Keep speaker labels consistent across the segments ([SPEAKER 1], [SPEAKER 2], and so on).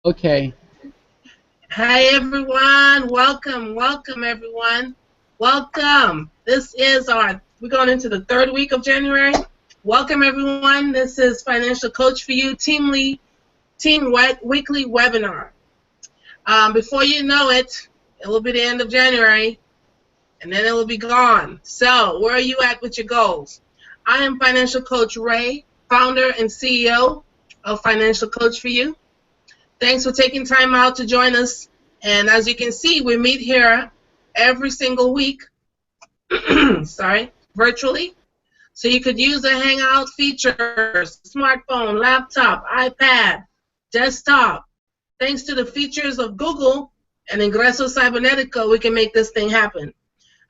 [SPEAKER 1] Okay.
[SPEAKER 2] Hi everyone, welcome everyone. Welcome. We're going into the third week of January. Welcome everyone. This is Financial Coach for You Weekly Webinar. Before you know it, it will be the end of January and then it will be gone. So where are you at with your goals? I am Financial Coach Ray, founder and CEO of Financial Coach for You. Thanks for taking time out to join us. And as you can see, we meet here every single week, virtually. So you could use the Hangout features, smartphone, laptop, iPad, desktop. Thanks to the features of Google and Ingreso Cybernetico, we can make this thing happen.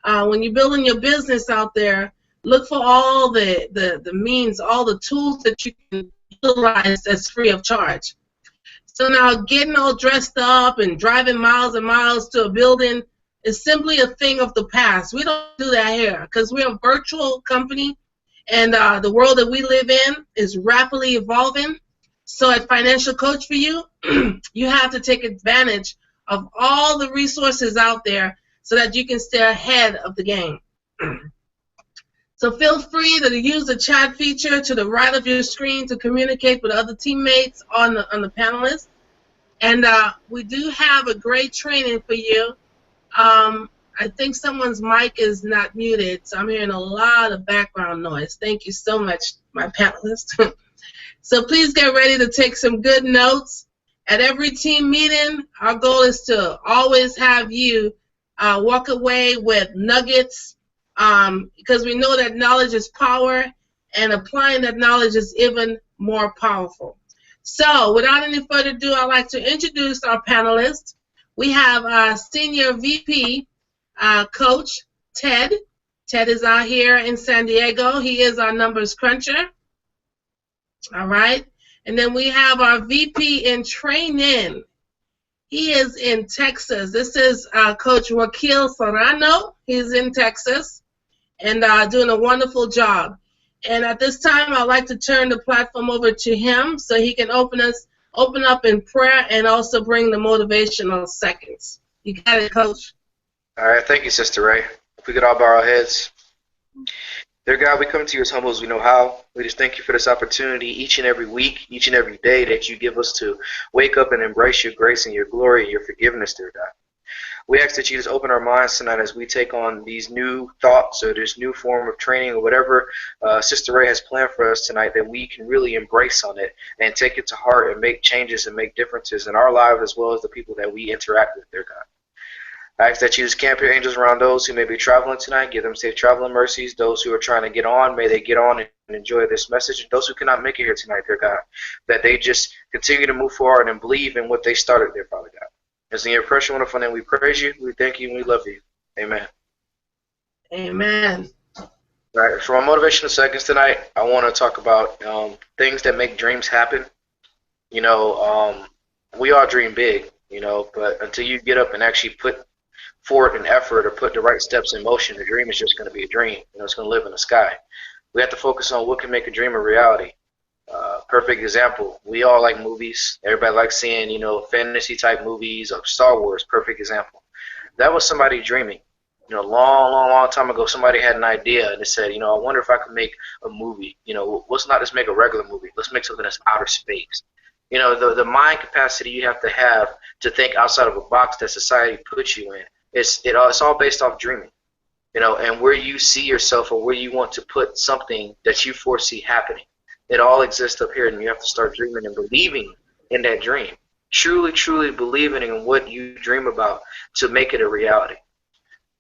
[SPEAKER 2] When you're building your business out there, look for all the means, all the tools that you can utilize that's free of charge. So now getting all dressed up and driving miles and miles to a building is simply a thing of the past. We don't do that here because we're a virtual company and the world that we live in is rapidly evolving. So at Financial Coach for You, you have to take advantage of all the resources out there so that you can stay ahead of the game. So feel free to use the chat feature to the right of your screen to communicate with other teammates on the panelists. And we do have a great training for you. I think someone's mic is not muted, so I'm hearing a lot of background noise. Thank you so much, my panelists. So please get ready to take some good notes. At every team meeting, our goal is to always have you walk away with nuggets, because we know that knowledge is power, and applying that knowledge is even more powerful. So without any further ado, I'd like to introduce our panelists. We have our Senior VP Coach Ted. Ted is out here in San Diego. He is our numbers cruncher. All right. And then we have our VP in training. He is in Texas. This is Coach Joaquil Serrano. He's in Texas and doing a wonderful job. And at this time, I'd like to turn the platform over to him so he can open up in prayer and also bring the motivational seconds. You got it, Coach.
[SPEAKER 3] All right, thank you, Sister Ray. If we could all bow our heads. Dear God, we come to you as humble as we know how. We just thank you for this opportunity each and every week, each and every day that you give us to wake up and embrace your grace and your glory and your forgiveness, dear God. We ask that you just open our minds tonight as we take on these new thoughts or this new form of training or whatever Sister Ray has planned for us tonight, that we can really embrace on it and take it to heart and make changes and make differences in our lives as well as the people that we interact with, dear God. I ask that you just camp your angels around those who may be traveling tonight. Give them safe traveling mercies. Those who are trying to get on, may they get on and enjoy this message. And those who cannot make it here tonight, dear God, that they just continue to move forward and believe in what they started, dear Father God. It's in your precious, wonderful name we praise you, we thank you, and we love you. Amen.
[SPEAKER 2] Amen.
[SPEAKER 3] All right, for my motivational seconds tonight, I want to talk about things that make dreams happen. We all dream big, but until you get up and actually put forth an effort or put the right steps in motion, the dream is just going to be a dream. It's going to live in the sky. We have to focus on what can make a dream a reality. Perfect example. We all like movies. Everybody likes seeing, fantasy type movies or Star Wars. Perfect example. That was somebody dreaming. Long time ago, somebody had an idea and they said, I wonder if I could make a movie. Let's not just make a regular movie. Let's make something that's outer space. The mind capacity you have to think outside of a box that society puts you in. It's all based off dreaming, and where you see yourself or where you want to put something that you foresee happening. It all exists up here, and you have to start dreaming and believing in that dream. Truly, truly believing in what you dream about to make it a reality.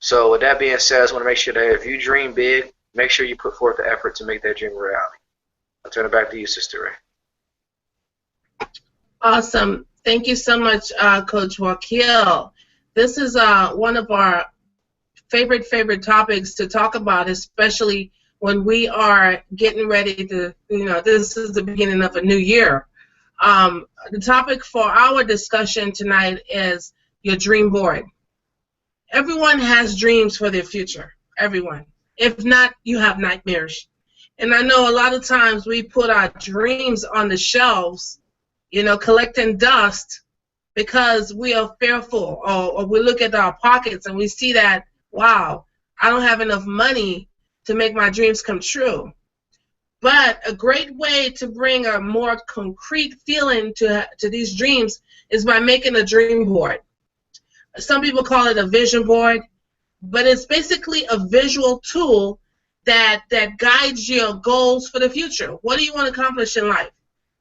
[SPEAKER 3] So with that being said, I just want to make sure that if you dream big, make sure you put forth the effort to make that dream a reality. I'll turn it back to you, Sister Ray.
[SPEAKER 2] Awesome. Thank you so much, Coach Joaquil. This is one of our favorite topics to talk about, especially when we are getting ready to, this is the beginning of a new year. The topic for our discussion tonight is your dream board. Everyone has dreams for their future. Everyone. If not, you have nightmares. And I know a lot of times we put our dreams on the shelves, collecting dust, because we are fearful, or we look at our pockets and we see that, wow, I don't have enough money to make my dreams come true. But a great way to bring a more concrete feeling to these dreams is by making a dream board. Some people call it a vision board, but it's basically a visual tool that guides your goals for the future. What do you want to accomplish in life?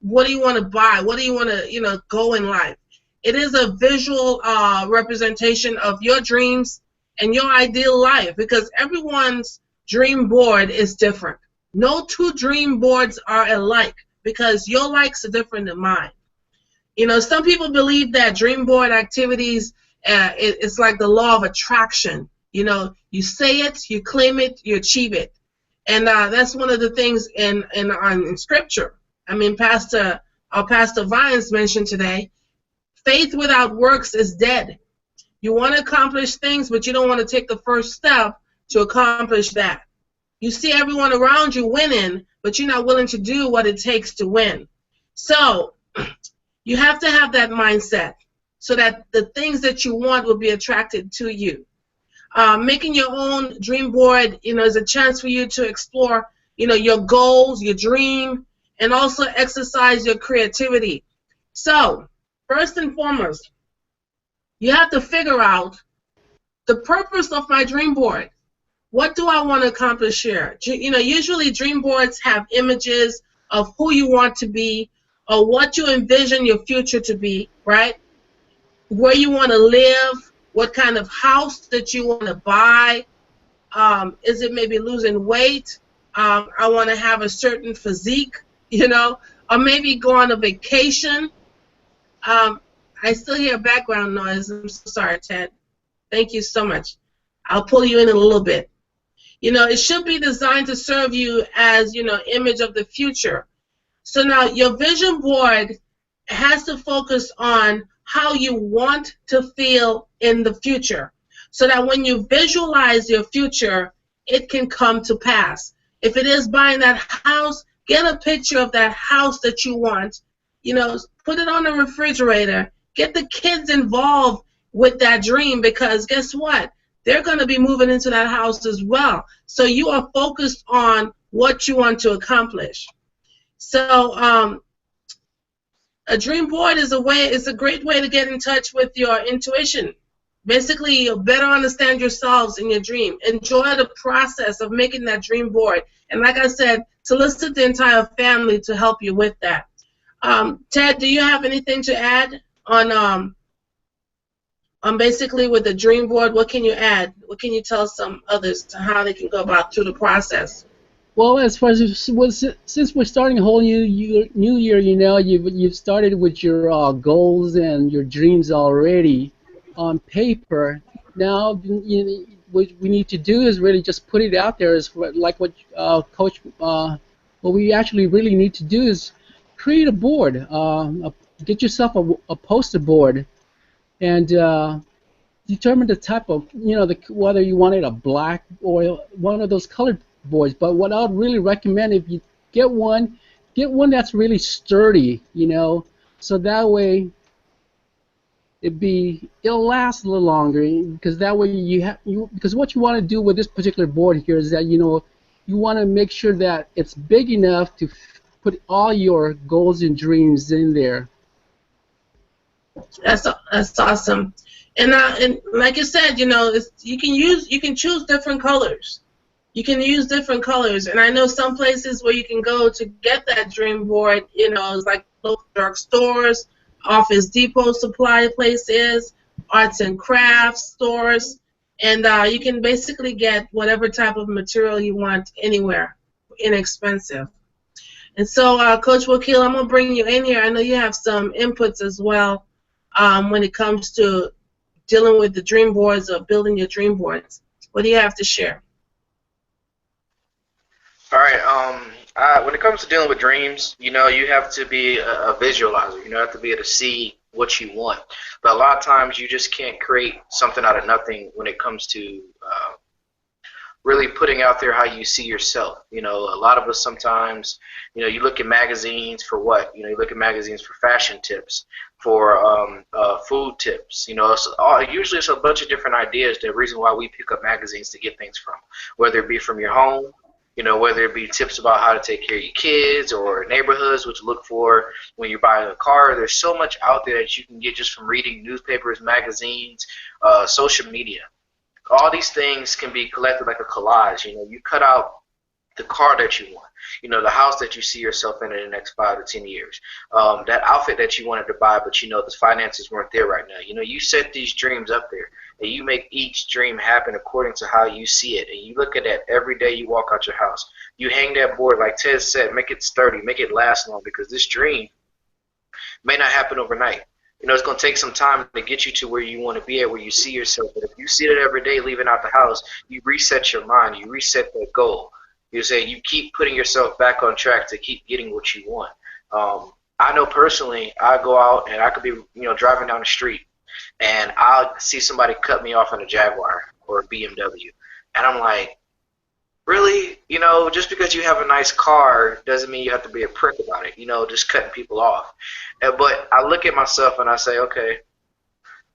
[SPEAKER 2] What do you want to buy? What do you want to, go in life? It is a visual representation of your dreams and your ideal life, because everyone's dream board is different. No two dream boards are alike, because your likes are different than mine. Some people believe that dream board activities, it's like the law of attraction. You say it, you claim it, you achieve it. And that's one of the things in Scripture. I mean, Pastor Vines mentioned today, faith without works is dead. You want to accomplish things, but you don't want to take the first step to accomplish that. You see everyone around you winning, but you're not willing to do what it takes to win. So you have to have that mindset so that the things that you want will be attracted to you. Making your own dream board, is a chance for you to explore, your goals, your dream, and also exercise your creativity. So, first and foremost, you have to figure out the purpose of my dream board. What do I want to accomplish here? Usually dream boards have images of who you want to be or what you envision your future to be, right? Where you want to live, what kind of house that you want to buy. Is it maybe losing weight? I want to have a certain physique, or maybe go on a vacation. I still hear background noise. I'm so sorry, Ted. Thank you so much. I'll pull you in a little bit. It should be designed to serve you as, image of the future. So now your vision board has to focus on how you want to feel in the future, so that when you visualize your future, it can come to pass. If it is buying that house, get a picture of that house that you want, put it on the refrigerator, get the kids involved with that dream, because guess what? They're going to be moving into that house as well. So you are focused on what you want to accomplish. So a dream board is a great way to get in touch with your intuition. Basically, you'll better understand yourselves in your dream. Enjoy the process of making that dream board. And like I said, solicit the entire family to help you with that. Ted, do you have anything to add on basically with the dream board? What can you add? What can you tell some others to how they can go about through the process?
[SPEAKER 1] Well, as far as since we're starting a whole new year, you've started with your goals and your dreams already on paper. Now, what we need to do is really just put it out there. Is like what Coach. What we actually really need to do is create a board. Get yourself a poster board, and determine the type of whether you want it a black or one of those colored boards. But what I would really recommend, if you get one that's really sturdy, so that way it'll last a little longer, because that way because what you want to do with this particular board here is that you want to make sure that it's big enough to put all your goals and dreams in there.
[SPEAKER 2] That's awesome. And like I said, you can choose different colors. You can use different colors, and I know some places where you can go to get that dream board, it's like local drug stores, Office Depot supply places, arts and crafts stores, and you can basically get whatever type of material you want anywhere, inexpensive. And so, Coach Wakil, I'm going to bring you in here. I know you have some inputs as well when it comes to dealing with the dream boards or building your dream boards. What do you have to share?
[SPEAKER 3] All right. When it comes to dealing with dreams, you have to be a visualizer. You have to be able to see what you want. But a lot of times you just can't create something out of nothing when it comes to really putting out there how you see yourself. A lot of us sometimes, you look at magazines for what? You look at magazines for fashion tips, for food tips. Usually it's a bunch of different ideas. The reason why we pick up magazines to get things from, whether it be from your home, whether it be tips about how to take care of your kids or neighborhoods, what to look for when you're buying a car. There's so much out there that you can get just from reading newspapers, magazines, social media. All these things can be collected like a collage. You cut out the car that you want, the house that you see yourself in the next 5 to 10 years, that outfit that you wanted to buy, but the finances weren't there right now. You set these dreams up there, and you make each dream happen according to how you see it, and you look at that every day you walk out your house. You hang that board, like Ted said, make it sturdy, make it last long, because this dream may not happen overnight. It's going to take some time to get you to where you want to be at, where you see yourself. But if you see it every day leaving out the house, you reset your mind, you reset that goal. You say you keep putting yourself back on track to keep getting what you want. I know personally, I go out and I could be, driving down the street, and I'll see somebody cut me off in a Jaguar or a BMW, and I'm like, really? Just because you have a nice car doesn't mean you have to be a prick about it. Just cutting people off. But I look at myself and I say, okay,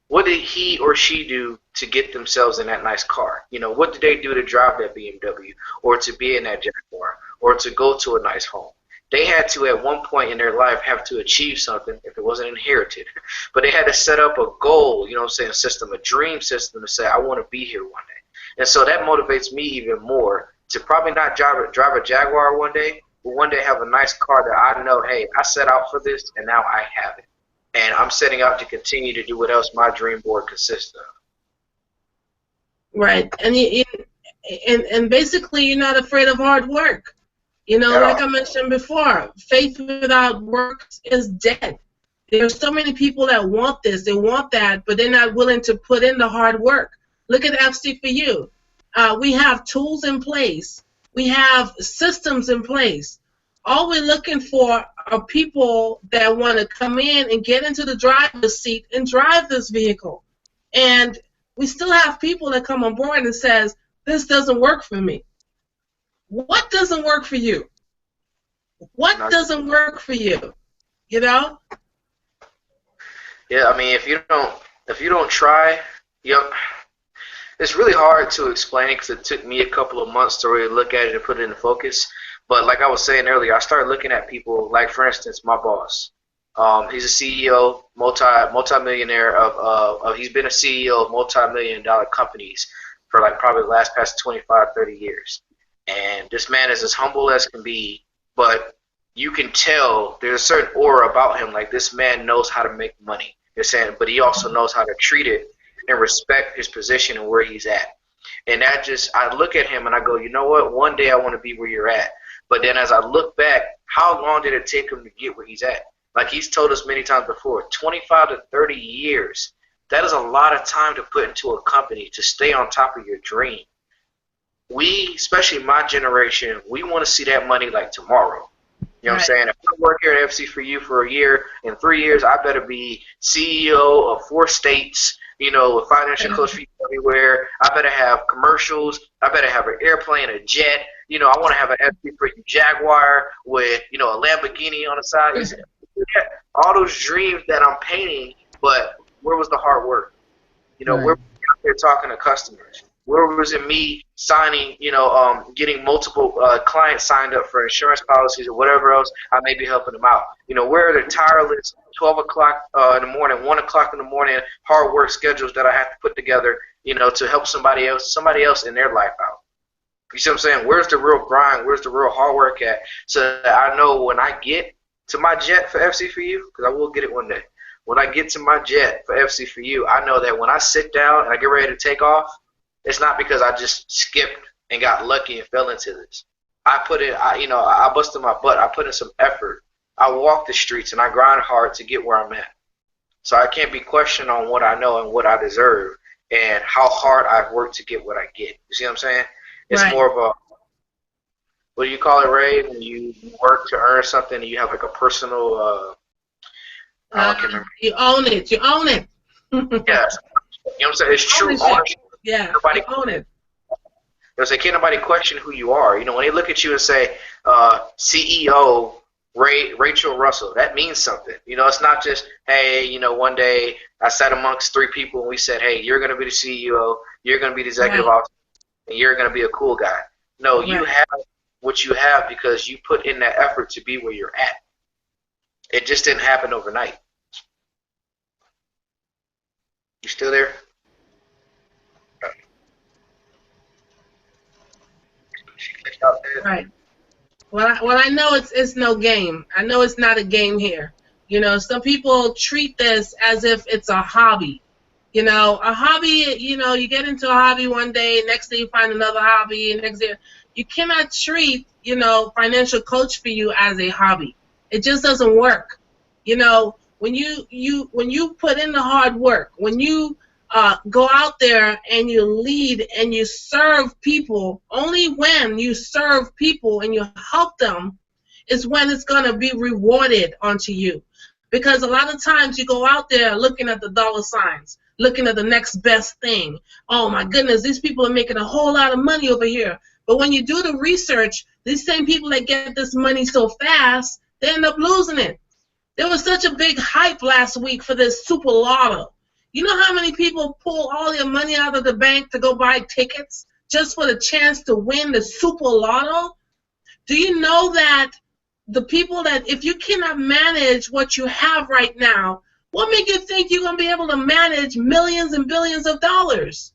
[SPEAKER 3] what did he or she do to get themselves in that nice car? What did they do to drive that BMW or to be in that Jaguar or to go to a nice home? They had to, at one point in their life, have to achieve something if it wasn't inherited. But they had to set up a goal, a system, a dream system to say, I want to be here one day. And so that motivates me even more to probably not drive a Jaguar one day, but one day have a nice car that I know, hey, I set out for this and now I have it. And I'm setting out to continue to do what else my dream board consists of.
[SPEAKER 2] Right, and basically you're not afraid of hard work. Like I mentioned before, faith without works is dead. There's so many people that want this, they want that, but they're not willing to put in the hard work. Look at FC4U. We have tools in place. We have systems in place. All we're looking for are people that want to come in and get into the driver's seat and drive this vehicle. And we still have people that come on board and says, this doesn't work for me. What doesn't work for you? What doesn't work for you?
[SPEAKER 3] Yeah, I mean, if you don't try, it's really hard to explain because it took me a couple of months to really look at it and put it in focus. But like I was saying earlier, I started looking at people like, for instance, my boss. He's a CEO, multi-millionaire he's been a CEO of multi-million-dollar companies for like probably the past 25, 30 years. And this man is as humble as can be, but you can tell there's a certain aura about him. Like, this man knows how to make money. You're saying, but he also knows how to treat it and respect his position and where he's at. And I look at him and I go, you know what? One day I want to be where you're at. But then as I look back, how long did it take him to get where he's at? Like he's told us many times before, 25 to 30 years. That is a lot of time to put into a company to stay on top of your dream. We, especially my generation, we want to see that money like tomorrow. You know what I'm saying? If I work here at FC4U for a year, in 3 years, I better be CEO of 4 states, with financial close people everywhere. I better have commercials. I better have an airplane, a jet. I want to have an FC4U Jaguar with, a Lamborghini on the side. All those dreams that I'm painting, but where was the hard work? Where were we out there talking to customers? Where was it me signing, getting multiple clients signed up for insurance policies or whatever else I may be helping them out? Where are the tireless 12 o'clock in the morning, 1 o'clock in the morning hard work schedules that I have to put together, to help somebody else in their life out? You see what I'm saying? Where's the real grind? Where's the real hard work at? So that I know when I get to my jet for FC4U, because I will get it one day. When I get to my jet for FC4U, I know that when I sit down and I get ready to take off, it's not because I just skipped and got lucky and fell into this. I put in, I busted my butt. I put in some effort. I walk the streets and I grind hard to get where I'm at. So I can't be questioned on what I know and what I deserve and how hard I've worked to get what I get. You see what I'm saying? It's more of a, what do you call it, Ray? When you work to earn something and you have like a personal, I can't remember.
[SPEAKER 2] You own it. You own it.
[SPEAKER 3] Yes. You know what I'm saying? It's true ownership.
[SPEAKER 2] Yeah,
[SPEAKER 3] nobody
[SPEAKER 2] own it.
[SPEAKER 3] Can't nobody question who you are. When they look at you and say CEO Rachel Russell. That means something. You know, it's not just, hey, you know, one day I sat amongst 3 people and we said, hey, you're going to be the CEO, you're going to be the executive
[SPEAKER 2] Right.
[SPEAKER 3] officer, and you're going to be a cool guy. No, you
[SPEAKER 2] Right.
[SPEAKER 3] have what you have because you put in that effort to be where you're at. It just didn't happen overnight. You still there? She clicked out there.
[SPEAKER 2] Right. Well, I know it's no game. I know it's not a game here. You know, some people treat this as if it's a hobby. You know, a hobby, you know, you get into a hobby one day, next day you find another hobby, next day. You cannot treat, you know, financial coach for you as a hobby. It just doesn't work. You know, when you put in the hard work, when you go out there and you lead and you serve people, only when you serve people and you help them is when it's going to be rewarded onto you. Because a lot of times you go out there looking at the dollar signs, looking at the next best thing. Oh my goodness, these people are making a whole lot of money over here. But when you do the research, these same people that get this money so fast, they end up losing it. There was such a big hype last week for this Super Lotto. You know how many people pull all their money out of the bank to go buy tickets just for the chance to win the Super Lotto? Do you know that the people that, if you cannot manage what you have right now, what makes you think you're going to be able to manage millions and billions of dollars?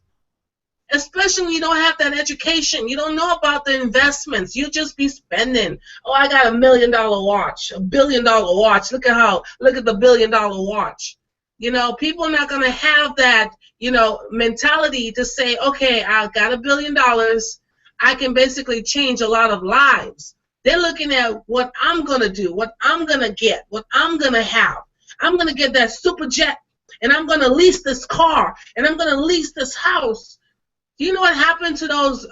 [SPEAKER 2] Especially when you don't have that education. You don't know about the investments. You just be spending. Oh, I got $1 million watch, $1 billion watch. Look at the $1 billion watch. You know, people are not going to have that, you know, mentality to say, okay, I got $1 billion. I can basically change a lot of lives. They're looking at what I'm going to do, what I'm going to get, what I'm going to have. I'm going to get that super jet, and I'm going to lease this car, and I'm going to lease this house. Do you know what happened to those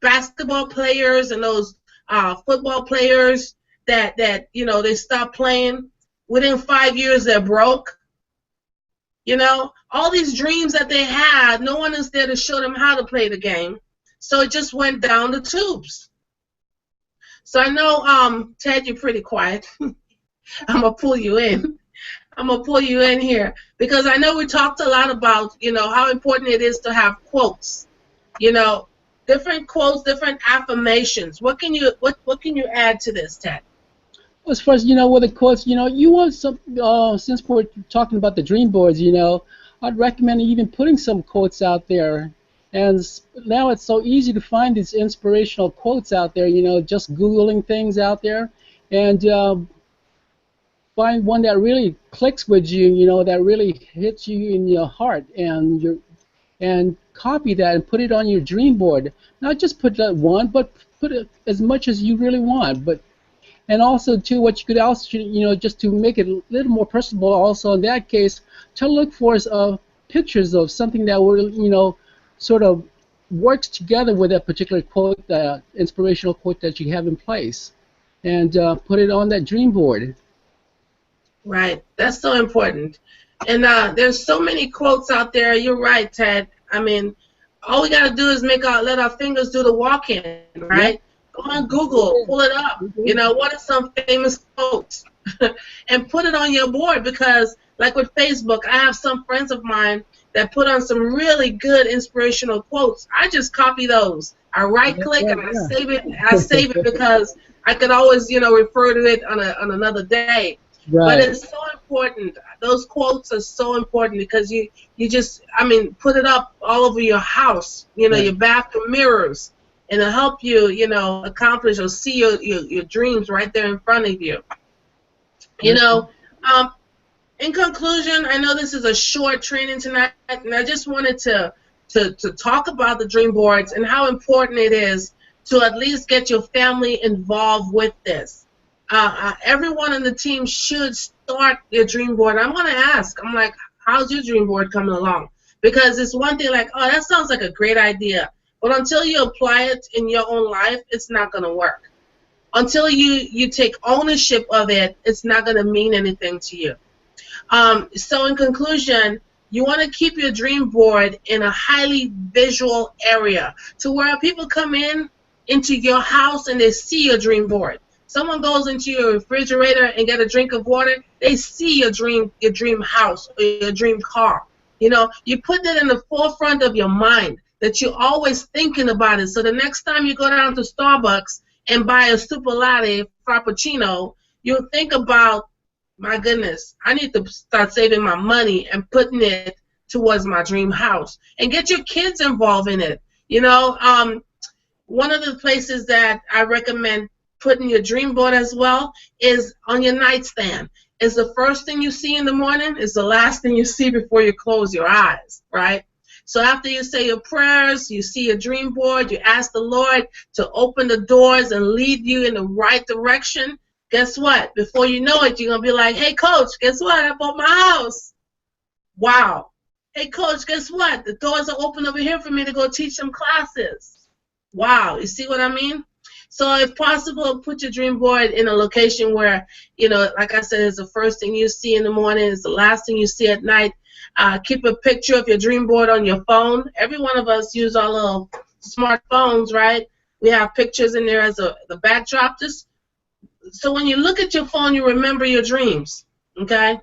[SPEAKER 2] basketball players and those football players that you know, they stopped playing? Within 5 years, they're broke. You know, all these dreams that they had, no one is there to show them how to play the game. So it just went down the tubes. So I know, Ted, you're pretty quiet. I'm going to pull you in. I'm going to pull you in here because I know we talked a lot about, you know, how important it is to have quotes. You know, different quotes, different affirmations. What can you add to this, Ted?
[SPEAKER 1] As far as, you know, with the quotes, you know, you want some, since we're talking about the dream boards, you know, I'd recommend even putting some quotes out there. And now it's so easy to find these inspirational quotes out there, you know, just Googling things out there and find one that really clicks with you, you know, that really hits you in your heart, and copy that and put it on your dream board. Not just put that one, but put it as much as you really want. But and also too, what you could also, you know, just to make it a little more personable, also in that case, to look for pictures of something that will, you know, sort of works together with that particular quote, inspirational quote that you have in place, and put it on that dream board.
[SPEAKER 2] Right. That's so important. And there's so many quotes out there. You're right, Ted. I mean, all we got to do is let our fingers do the walking, right? Yep. Go on Google, pull it up. You know, what are some famous quotes? And put it on your board because, like with Facebook, I have some friends of mine that put on some really good inspirational quotes. I just copy those. I right-click and I save it. I save it because I could always, you know, refer to it on another day. Right. But it's so important. Those quotes are so important because you just, I mean, put it up all over your house, you know, your bathroom mirrors, and it'll help you, you know, accomplish or see your dreams right there in front of you. You know, in conclusion, I know this is a short training tonight, and I just wanted to talk about the dream boards and how important it is to at least get your family involved with this. Everyone on the team should start their dream board. I'm going to ask, I'm like, how's your dream board coming along? Because it's one thing like, oh, that sounds like a great idea. But until you apply it in your own life, it's not going to work. Until you take ownership of it, it's not going to mean anything to you. So in conclusion, you want to keep your dream board in a highly visual area to where people come into your house and they see your dream board. Someone goes into your refrigerator and get a drink of water, they see your dream house or your dream car. You know, you put that in the forefront of your mind, that you're always thinking about it. So the next time you go down to Starbucks and buy a super latte frappuccino, you'll think about, my goodness, I need to start saving my money and putting it towards my dream house. And get your kids involved in it. You know, one of the places that I recommend putting your dream board as well is on your nightstand. Is the first thing you see in the morning is the last thing you see before you close your eyes, right? So after you say your prayers, you see your dream board, you ask the Lord to open the doors and lead you in the right direction. Guess what? Before you know it, you're going to be like, hey, coach, guess what? I bought my house. Wow. Hey, coach, guess what? The doors are open over here for me to go teach some classes. Wow, you see what I mean? So if possible, put your dream board in a location where, you know, like I said, it's the first thing you see in the morning, it's the last thing you see at night. Keep a picture of your dream board on your phone. Every one of us use our little smartphones, right? We have pictures in there as the backdrop. Just so when you look at your phone, you remember your dreams, okay?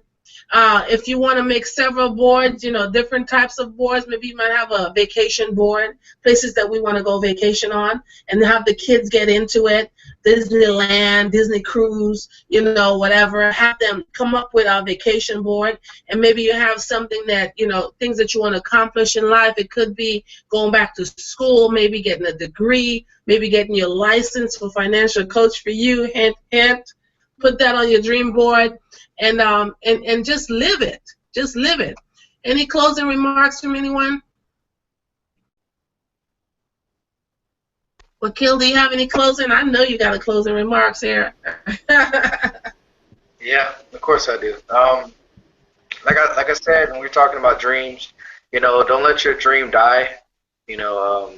[SPEAKER 2] If you want to make several boards, you know, different types of boards, maybe you might have a vacation board, places that we want to go vacation on, and have the kids get into it, Disneyland, Disney cruise, you know, whatever. Have them come up with our vacation board, and maybe you have something that, you know, things that you want to accomplish in life. It could be going back to school, maybe getting a degree, maybe getting your license for financial coach for you, hint, hint. Put that on your dream board. And just live it. Just live it. Any closing remarks from anyone? Wakil, do you have any closing? I know you got a closing remarks here.
[SPEAKER 3] Yeah, of course I do. Like I said, when we're talking about dreams, you know, don't let your dream die. You know,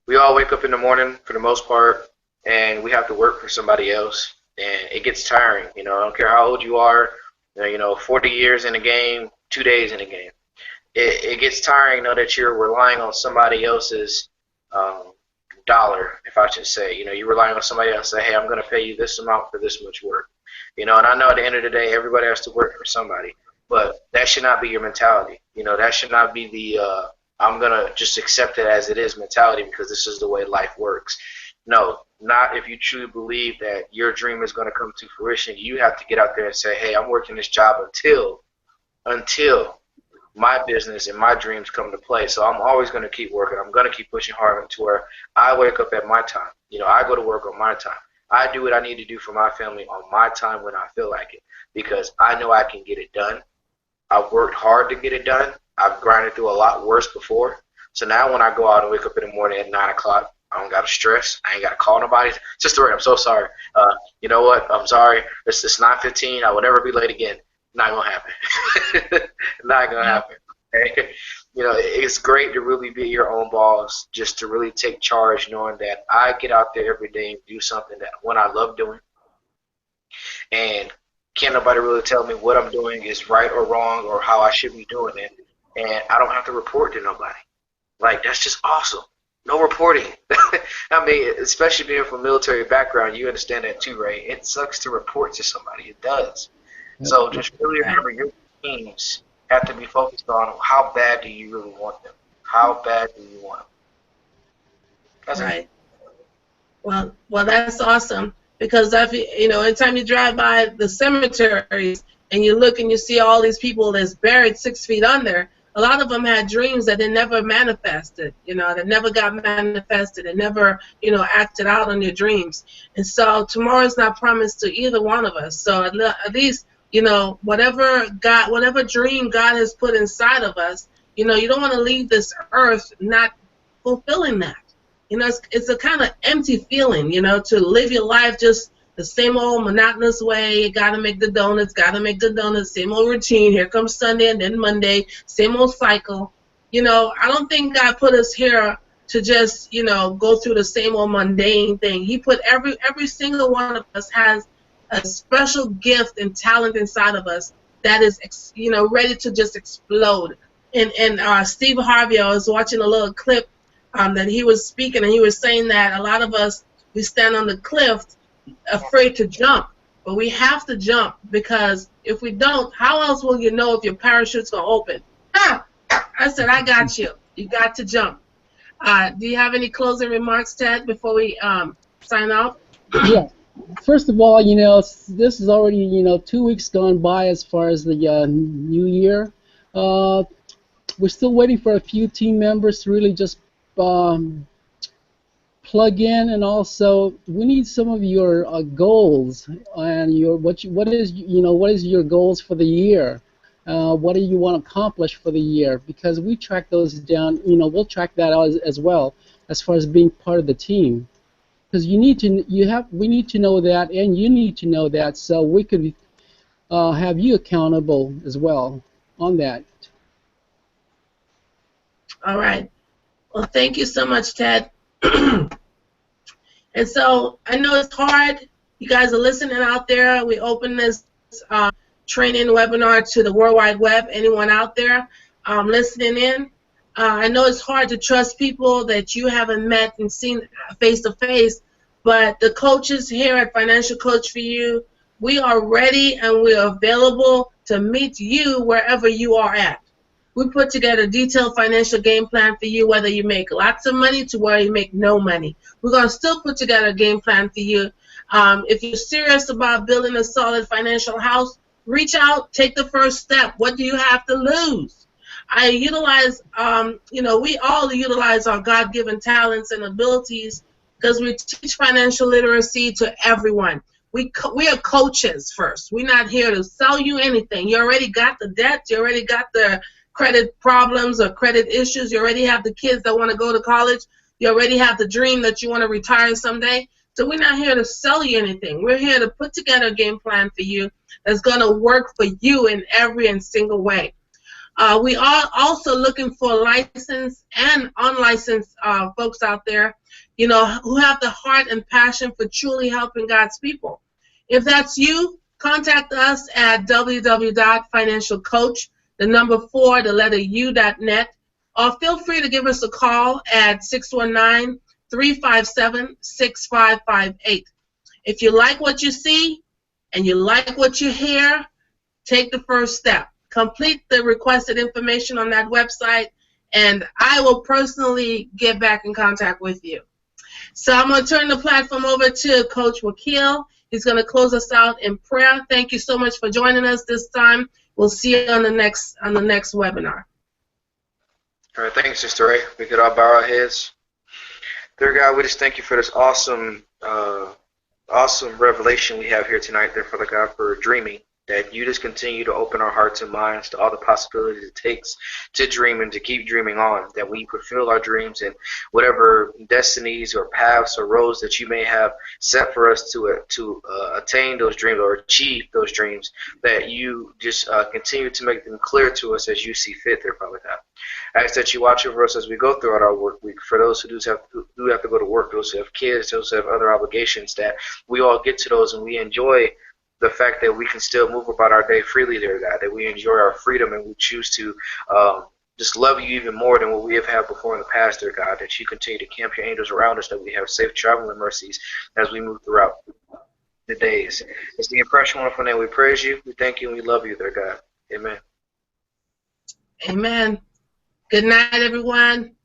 [SPEAKER 3] we all wake up in the morning for the most part, and we have to work for somebody else. And it gets tiring, you know. I don't care how old you are, you know, 40 years in a game, 2 days in a game. It gets tiring, you know, that you're relying on somebody else's dollar, if I should say. You know, you're relying on somebody else to say, hey, I'm going to pay you this amount for this much work. You know, and I know at the end of the day, everybody has to work for somebody. But that should not be your mentality. You know, that should not be the I'm going to just accept it as it is mentality because this is the way life works. No, not if you truly believe that your dream is going to come to fruition. You have to get out there and say, hey, I'm working this job until my business and my dreams come to play. So I'm always going to keep working. I'm going to keep pushing hard to where I wake up at my time. You know, I go to work on my time. I do what I need to do for my family on my time when I feel like it because I know I can get it done. I've worked hard to get it done. I've grinded through a lot worse before. So now when I go out and wake up in the morning at 9 o'clock, I don't got to stress. I ain't got to call nobody. Sister Ray, I'm so sorry. You know what? I'm sorry. It's 9:15. I will never be late again. Not going to happen. Not going to happen. Okay? You know, it's great to really be your own boss, just to really take charge, knowing that I get out there every day and do something that one I love doing. And can't nobody really tell me what I'm doing is right or wrong or how I should be doing it. And I don't have to report to nobody. Like, that's just awesome. No reporting. I mean, especially being from a military background, you understand that too, Ray. It sucks to report to somebody. It does. So just really remember your teams have to be focused on how bad do you really want them? How bad do you want them? That's
[SPEAKER 2] right. Well, that's awesome because you know, anytime you drive by the cemeteries and you look and you see all these people that's buried 6 feet under. A lot of them had dreams that they never manifested, you know, that never got manifested and never, you know, acted out on their dreams. And so tomorrow's not promised to either one of us. So at least, you know, whatever dream God has put inside of us, you know, you don't want to leave this earth not fulfilling that. You know, it's a kind of empty feeling, you know, to live your life just the same old monotonous way. You gotta make the donuts, same old routine. Here comes Sunday and then Monday, same old cycle. You know, I don't think God put us here to just, you know, go through the same old mundane thing. He put every single one of us has a special gift and talent inside of us that is, you know, ready to just explode. And Steve Harvey, I was watching a little clip that he was speaking, and he was saying that a lot of us, we stand on the cliff, afraid to jump. But we have to jump, because if we don't, how else will you know if your parachute's going to open? Ah! I said, I got you. You got to jump. Do you have any closing remarks, Ted, before we sign off?
[SPEAKER 1] Yeah. First of all, this is already, 2 weeks gone by as far as the new year. We're still waiting for a few team members to really just plug in, and also we need some of your goals and what is your goals for the year. What do you want to accomplish for the year? Because we track those down. We'll track that out as well as far as being part of the team. Because we need to know that, and you need to know that, so we could have you accountable as well on that.
[SPEAKER 2] All right. Well, thank you so much, Ted. And so I know it's hard. You guys are listening out there. We open this training webinar to the World Wide Web. Anyone out there listening in? I know it's hard to trust people that you haven't met and seen face to face, but the coaches here at Financial Coach for You, we are ready and we are available to meet you wherever you are at. We put together a detailed financial game plan for you, whether you make lots of money to where you make no money. We're going to still put together a game plan for you. If you're serious about building a solid financial house, reach out, take the first step. What do you have to lose? I utilize, we all utilize our God-given talents and abilities, because we teach financial literacy to everyone. We are coaches first. We're not here to sell you anything. You already got the debt. You already got the credit problems or credit issues. You already have the kids that want to go to college. You already have the dream that you want to retire someday. So we're not here to sell you anything. We're here to put together a game plan for you that's going to work for you in every and single way. We are also looking for licensed and unlicensed folks out there, who have the heart and passion for truly helping God's people. If that's you, contact us at www.financialcoach, the number 4, the letter U.net, or feel free to give us a call at 619-357-6558. If you like what you see and you like what you hear, take the first step. Complete the requested information on that website, and I will personally get back in contact with you. So I'm going to turn the platform over to Coach Wakil. He's going to close us out in prayer. Thank you so much for joining us this time. We'll see you on the next webinar.
[SPEAKER 3] All right, thanks, Sister Ray. We could all bow our heads. Dear God, we just thank you for this awesome revelation we have here tonight, there, Father God, for dreaming. That you just continue to open our hearts and minds to all the possibilities it takes to dream and to keep dreaming on, that we fulfill our dreams and whatever destinies or paths or roads that you may have set for us to attain those dreams or achieve those dreams, that you just continue to make them clear to us as you see fit, there, Father God. I ask that you watch over us as we go throughout our work week. For those who do have to go to work, those who have kids, those who have other obligations, that we all get to those and we enjoy the fact that we can still move about our day freely, there, God, that we enjoy our freedom and we choose to just love you even more than what we have had before in the past, dear God, that you continue to camp your angels around us, that we have safe travel and mercies as we move throughout the days. It's the impression, wonderful name. We praise you, we thank you, and we love you, dear God. Amen.
[SPEAKER 2] Amen. Good night, everyone.